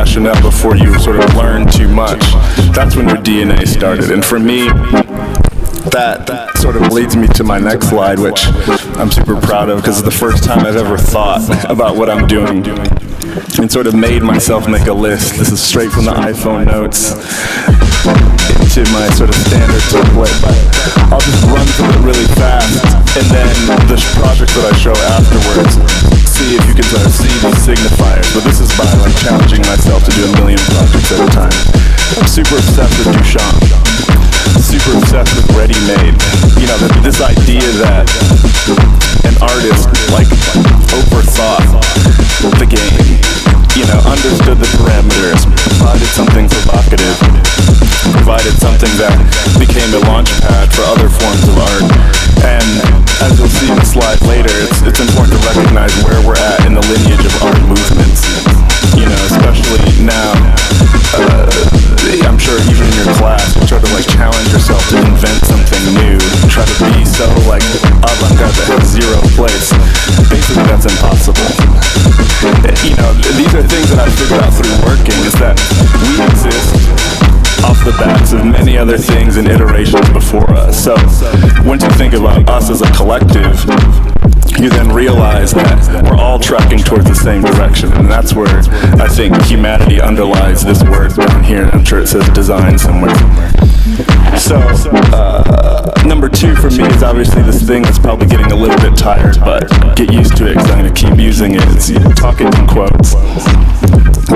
rationale before you sort of learn too much. That's when your DNA started. And for me, that sort of leads me to my next slide, which I'm super proud of because it's the first time I've ever thought about what I'm doing and sort of made myself make a list. This is straight from the iPhone notes into my sort of standard template. I'll just run through it really fast, and then the projects that I show afterwards, see if you can sort of see these signifiers. But this is by like challenging myself to do a million projects at a time. I'm super obsessed with Duchamp. Super obsessed with Readymade. You know, this idea that an artist like overthought the game, you know, understood the parameters, provided something provocative, provided something that became a launch pad for other forms of art. And as you'll see in the slide later, it's important to recognize where we're at in the lineage of art movements. You know, especially now, I'm sure even in your class, you try to like challenge yourself to invent something new, try to be so like avant-garde that has zero place. Basically, that's impossible. You know, these are things that I figured out through working, is that we exist off the backs of many other things and iterations before us. So once you think about us as a collective, you then realize that we're all tracking towards the same direction, and that's where I think humanity underlies this word down here. I'm sure it says design somewhere. So, number two for me is obviously this thing that's probably getting a little bit tired, but get used to it because I'm going to keep using it. It's talking in quotes.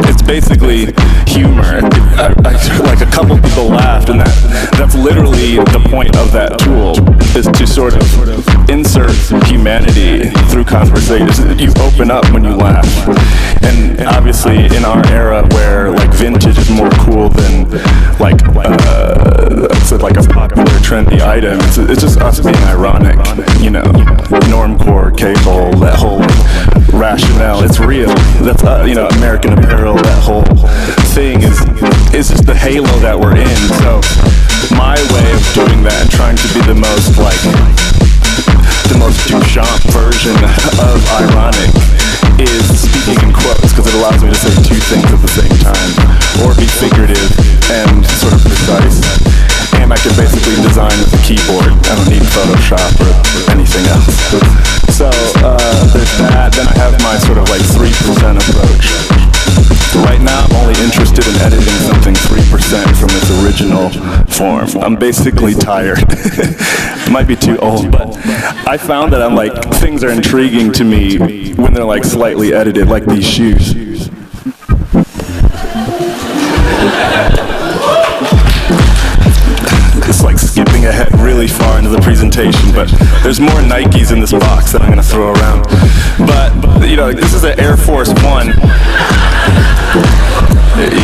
It's basically humor. Like a couple people laughed, and that's literally the point of that tool, is to sort of insert humanity through conversations. You open up when you laugh. And obviously in our era where like vintage is more cool than like like a popular trendy item, it's just us being ironic, you know. Normcore, cable, that whole rationale, it's real. That's you know, American Apparel, that whole thing is just the halo that we're in. So my way of doing that and trying to be the most Duchamp version of ironic is speaking in quotes, because it allows me to say two things at the same time, or be figurative and sort of precise. And I can basically design with a keyboard. I don't need Photoshop or anything else. So there's that. Then I have my sort of like 3% approach. Right now I'm only interested in editing something 3% from its original form. I'm basically tired. I might be too old, but I found that I'm like, things are intriguing to me when they're like slightly edited, like these shoes. It's like skipping ahead really far into the presentation, but there's more Nikes in this box that I'm gonna throw around. But you know, this is an Air Force One.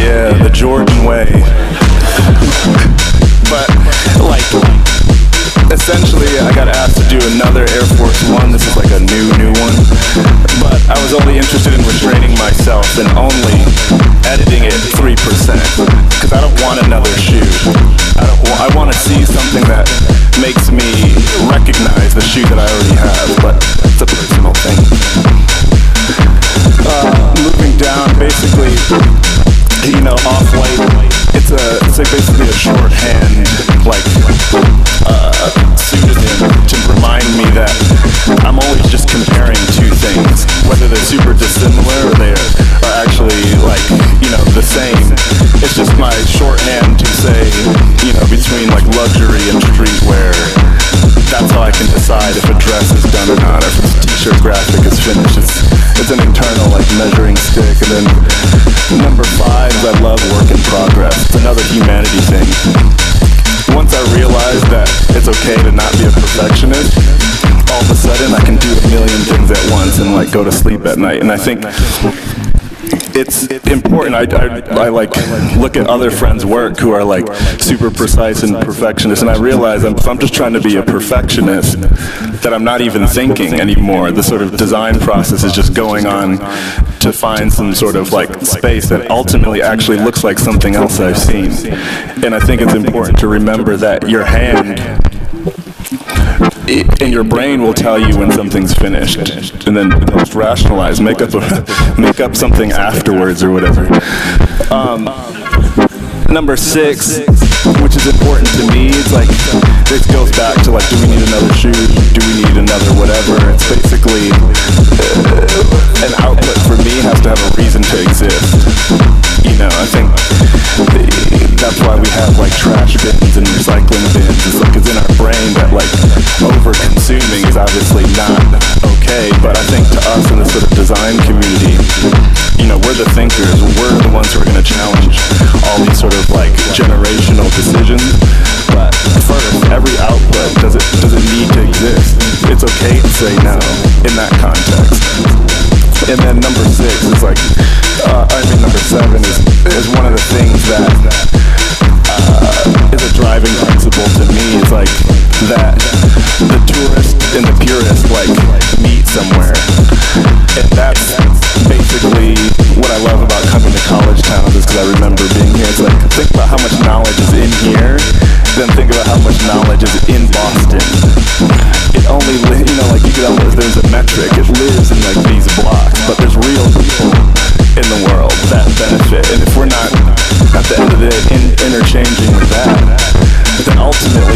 Yeah, the Jordan way. But like, essentially I got asked to do another Air Force One. This is like a new one. But I was only interested in restraining myself and only editing it 3%, because I don't want another shoe. I want to see something that makes me recognize the shoe that I already have, but it's a personal thing. Moving down, basically, you know, Off-White, it's like basically a shorthand, like, pseudonym to remind me that I'm always just comparing two things, whether they're super dissimilar or they are actually, like, you know, the same. It's just my shorthand to say, you know, between like luxury and streetwear. That's how I can decide if a dress is done or not, or if a t-shirt graphic is finished. It's an internal like measuring stick. And then number 5 is I love work in progress. It's another humanity thing. Once I realized that it's okay to not be a perfectionist, all of a sudden I can do a million things at once and like go to sleep at night. And I think it's important. I like look at other friends' work who are like super precise and perfectionist, and I realize if I'm just trying to be a perfectionist, that I'm not even thinking anymore. The sort of design process is just going on to find some sort of like space that ultimately actually looks like something else I've seen. And I think it's important to remember that your hand and your brain will tell you when something's finished, and then post-rationalize, make up something afterwards or whatever. Number 6, which is important to me, it's like, this goes back to like, do we need another shoe? Do we need another whatever? It's basically, an output for me has to have a reason to exist. You know, I think that's why we have like trash bins and recycling bins. It's like, it's in our brain that like, over-consuming is obviously not okay, but I think to us in the sort of design community, you know, we're the thinkers, we're the ones who are going to challenge all these sort of like generational decisions. But first, every output, does it need to exist? It's okay to say no in that context. And then number 6 is like, number 7 is one of the things that is a driving principle to me. It's like that the tourist and the purist like meet somewhere, and that's basically what I love about coming to college towns, is because I remember being here. It's like, think about how much knowledge is in here, then think about how much knowledge is in Boston. It only, you know, like you could almost, there's a metric, it lives in like these blocks, but there's real people in the world that benefit, and if we're not at the end of the day interchanging with that, then ultimately